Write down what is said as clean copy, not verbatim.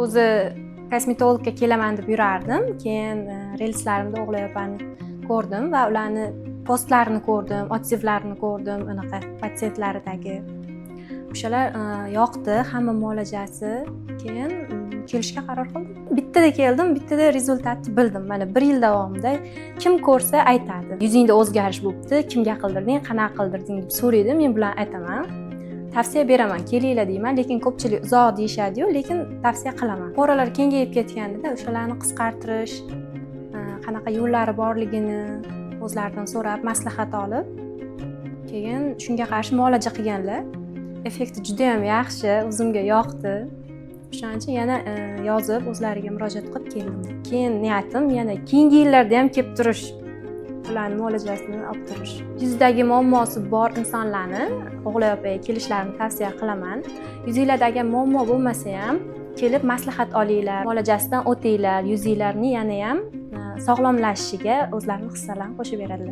O'zi kosmetologga kelaman deb yurardim. Keyin relslarimda o'g'li opani ko'rdim va ularni postlarini ko'rdim, otsivlarini ko'rdim, unaqa patsientlaridagi. O'shalar yoqdi, hamma muolajasi. Keyin kelishga qaror qildim. Bittada keldim, bittada rezultatni bildim. Mana 1 yil davomida kim ko'rsa aytadi. Yuzingda o'zgarish bo'libdi, kimga qildirding, qanaqa qildirding deb so'raydi, men bularni aytaman. Tavsiya beraman, kelinglar deyman, lekin ko'pchilik uzoq deyishadi-yu, lekin tavsiya qilaman. Qoralar kengayib ketganida o'shalarni qisqartirish, qanaqa yo'llari borligini o'zlaridan so'rab, maslahat olib, keyin shunga qarshi muolaja qilganlar. Effekti juda ham yaxshi, o'zimga yoqdi. O'shaning uchun yana yozib o'zlariga murojaat qilib keldim. Keyin niyatim yana keyingi yillarda ham kelib turish, ularning muolajasini olib turish. Yuzdagi muammosi bor insonlarni o'g'li opaga kelishlarini tavsiya qilaman. Yuzinglardagi muammo bo'lmasa ham kelib maslahat olinglar, muolajasidan o'tinglar, yuzinglarni yana ham sog'lomlashishiga o'zlarining hissalarini qo'shib beradilar.